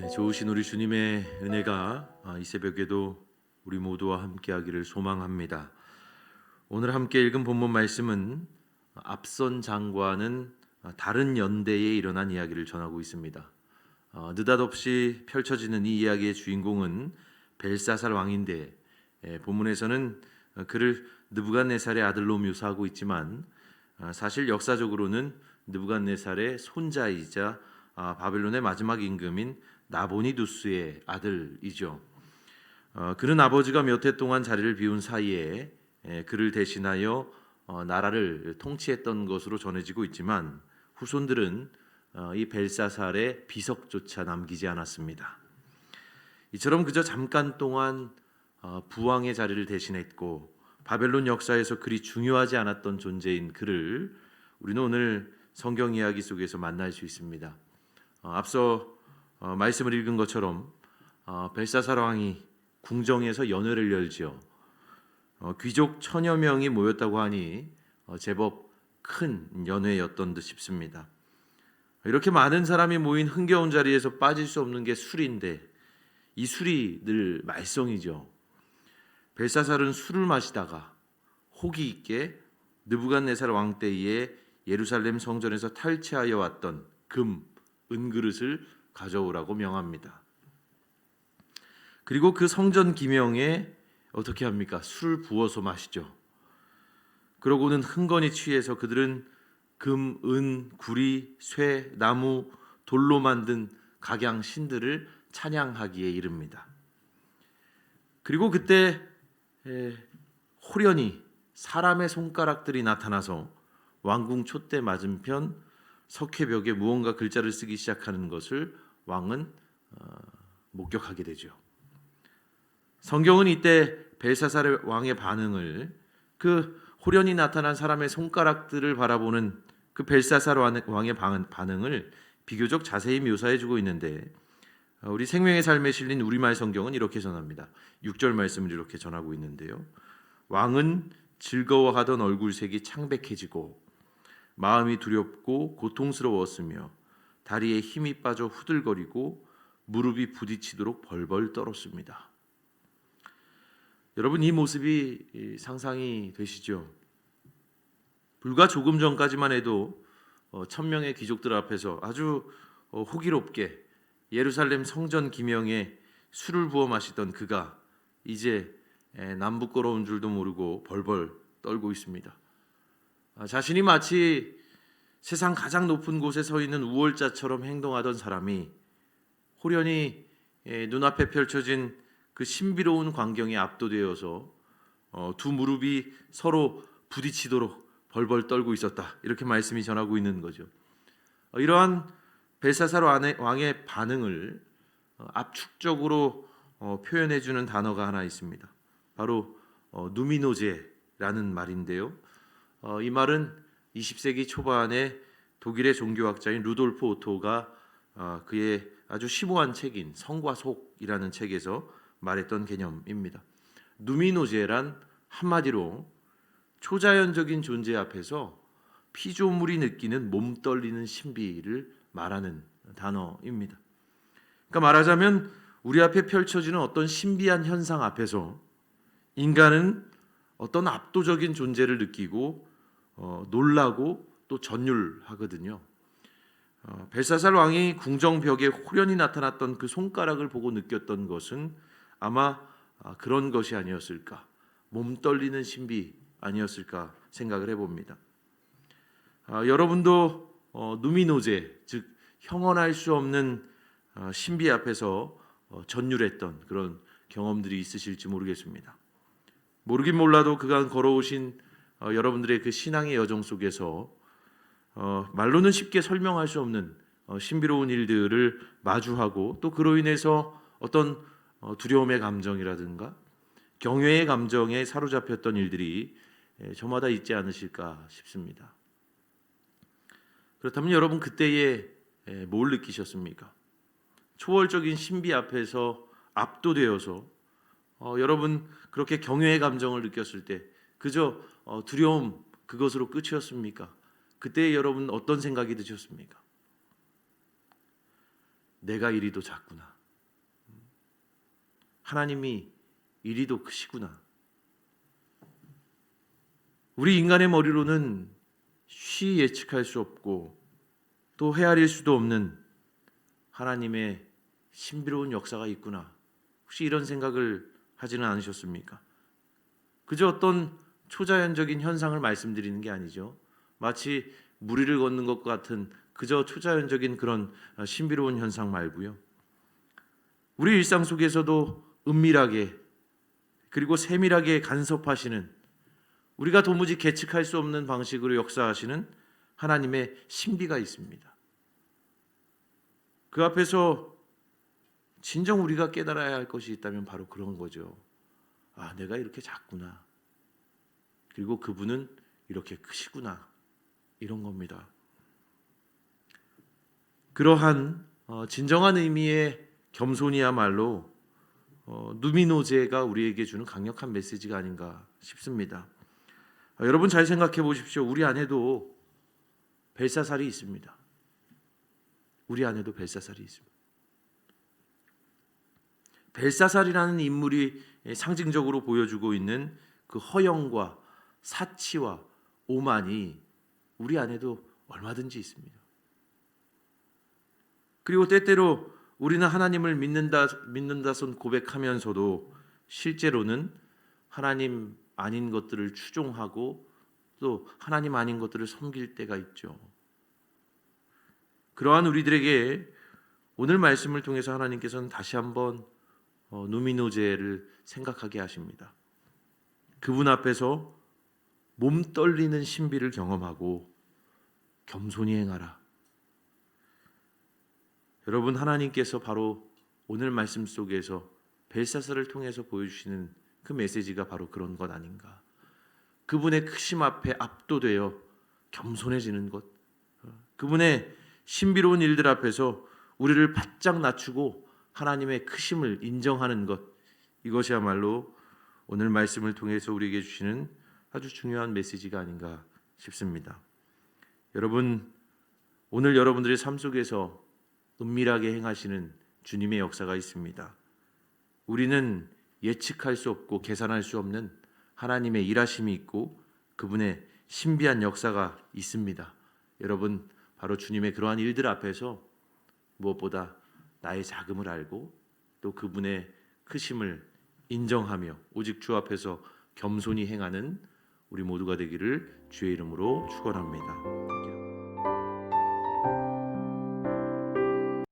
좋으신 우리 주님의 은혜가 이 새벽에도 우리 모두와 함께하기를 소망합니다. 오늘 함께 읽은 본문 말씀은 앞선 장과는 다른 연대에 일어난 이야기를 전하고 있습니다. 느닷없이 펼쳐지는 이 이야기의 주인공은 벨사살 왕인데 본문에서는 그를 느부갓네살의 아들로 묘사하고 있지만 사실 역사적으로는 느부갓네살의 손자이자 바벨론의 마지막 임금인 나보니두스의 아들이죠. 그는 아버지가 몇 해 동안 자리를 비운 사이에 그를 대신하여 나라를 통치했던 것으로 전해지고 있지만 후손들은 이 벨사살의 비석조차 남기지 않았습니다. 이처럼 그저 잠깐 동안 부왕의 자리를 대신했고 바벨론 역사에서 그리 중요하지 않았던 존재인 그를 우리는 오늘 성경 이야기 속에서 만날 수 있습니다. 앞서 말씀을 읽은 것처럼 벨사살 왕이 궁정에서 연회를 열지요. 귀족 1000여 명이 모였다고 하니 제법 큰 연회였던 듯 싶습니다. 이렇게 많은 사람이 모인 흥겨운 자리에서 빠질 수 없는 게 술인데 이 술이 늘 말썽이죠. 벨사살은 술을 마시다가 호기 있게 느부갓네살 왕 때에 예루살렘 성전에서 탈취하여 왔던 금, 은그릇을 가져오라고 명합니다. 그리고 그 성전 기명에 어떻게 합니까? 술을 부어서 마시죠. 그러고는 흥건히 취해서 그들은 금, 은, 구리, 쇠, 나무, 돌로 만든 각양 신들을 찬양하기에 이릅니다. 그리고 그때 호련히 사람의 손가락들이 나타나서 왕궁 촛대 맞은편 석회벽에 무언가 글자를 쓰기 시작하는 것을 왕은 목격하게 되죠. 성경은 이때 벨사살 왕의 반응을 그 호련히 나타난 사람의 손가락들을 바라보는 그 벨사살 왕의 반응을 비교적 자세히 묘사해주고 있는데 우리 생명의 삶에 실린 우리말 성경은 이렇게 전합니다. 6절 말씀을 이렇게 전하고 있는데요. 왕은 즐거워하던 얼굴색이 창백해지고 마음이 두렵고 고통스러웠으며 다리에 힘이 빠져 후들거리고 무릎이 부딪히도록 벌벌 떨었습니다. 여러분 이 모습이 상상이 되시죠? 불과 조금 전까지만 해도 1000명의 귀족들 앞에서 아주 호기롭게 예루살렘 성전 기명에 술을 부어 마시던 그가 이제 남부끄러운 줄도 모르고 벌벌 떨고 있습니다. 자신이 마치 세상 가장 높은 곳에 서 있는 우월자처럼 행동하던 사람이 호련히 눈앞에 펼쳐진 그 신비로운 광경에 압도되어서 두 무릎이 서로 부딪히도록 벌벌 떨고 있었다. 이렇게 말씀이 전하고 있는 거죠. 이러한 벨사살 왕의 반응을 압축적으로 표현해 주는 단어가 하나 있습니다. 바로 누미노제라는 말인데요. 이 말은 20세기 초반에 독일의 종교학자인 루돌프 오토가 그의 아주 심오한 책인 성과 속이라는 책에서 말했던 개념입니다. 누미노제란 한마디로 초자연적인 존재 앞에서 피조물이 느끼는 몸 떨리는 신비를 말하는 단어입니다. 그러니까 말하자면 우리 앞에 펼쳐지는 어떤 신비한 현상 앞에서 인간은 어떤 압도적인 존재를 느끼고 놀라고 또 전율하거든요. 벨사살 왕이 궁정벽에 호련히 나타났던 그 손가락을 보고 느꼈던 것은 아마 그런 것이 아니었을까, 몸 떨리는 신비 아니었을까 생각을 해봅니다. 여러분도 누미노제, 즉 형언할 수 없는 신비 앞에서 전율했던 그런 경험들이 있으실지 모르겠습니다. 모르긴 몰라도 그간 걸어오신 여러분들의 그 신앙의 여정 속에서 말로는 쉽게 설명할 수 없는 신비로운 일들을 마주하고 또 그로 인해서 어떤 두려움의 감정이라든가 경외의 감정에 사로잡혔던 일들이 저마다 있지 않으실까 싶습니다. 그렇다면 여러분 그때에 뭘 느끼셨습니까? 초월적인 신비 앞에서 압도되어서 여러분 그렇게 경외의 감정을 느꼈을 때 그저 두려움 그것으로 끝이었습니까? 그때 여러분 어떤 생각이 드셨습니까? 내가 이리도 작구나. 하나님이 이리도 크시구나. 우리 인간의 머리로는 쉬 예측할 수 없고 또 헤아릴 수도 없는 하나님의 신비로운 역사가 있구나. 혹시 이런 생각을 하지는 않으셨습니까? 그저 어떤 초자연적인 현상을 말씀드리는 게 아니죠. 마치 무리를 걷는 것 같은 그저 초자연적인 그런 신비로운 현상 말고요. 우리 일상 속에서도 은밀하게 그리고 세밀하게 간섭하시는, 우리가 도무지 계측할 수 없는 방식으로 역사하시는 하나님의 신비가 있습니다. 그 앞에서 진정 우리가 깨달아야 할 것이 있다면 바로 그런 거죠. 아, 내가 이렇게 작구나. 그리고 그분은 이렇게 크시구나. 이런 겁니다. 그러한 진정한 의미의 겸손이야말로 누미노제가 우리에게 주는 강력한 메시지가 아닌가 싶습니다. 여러분 잘 생각해 보십시오. 우리 안에도 벨사살이 있습니다. 우리 안에도 벨사살이 있습니다. 벨사살이라는 인물이 상징적으로 보여주고 있는 그 허영과 사치와 오만이 우리 안에도 얼마든지 있습니다. 그리고 때때로 우리는 하나님을 믿는다 손 고백하면서도 실제로는 하나님 아닌 것들을 추종하고 또 하나님 아닌 것들을 섬길 때가 있죠. 그러한 우리들에게 오늘 말씀을 통해서 하나님께서는 다시 한번 누미노제를 생각하게 하십니다. 그분 앞에서 몸 떨리는 신비를 경험하고 겸손히 행하라. 여러분, 하나님께서 바로 오늘 말씀 속에서 벨사살을 통해서 보여주시는 그 메시지가 바로 그런 것 아닌가. 그분의 크심 앞에 압도되어 겸손해지는 것, 그분의 신비로운 일들 앞에서 우리를 바짝 낮추고 하나님의 크심을 인정하는 것, 이것이야말로 오늘 말씀을 통해서 우리에게 주시는 아주 중요한 메시지가 아닌가 싶습니다. 여러분, 오늘 여러분들의 삶 속에서 은밀하게 행하시는 주님의 역사가 있습니다. 우리는 예측할 수 없고 계산할 수 없는 하나님의 일하심이 있고 그분의 신비한 역사가 있습니다. 여러분, 바로 주님의 그러한 일들 앞에서 무엇보다 나의 작음을 알고 또 그분의 크심을 인정하며 오직 주 앞에서 겸손히 행하는 우리 모두가 되기를 주의 이름으로 축원합니다.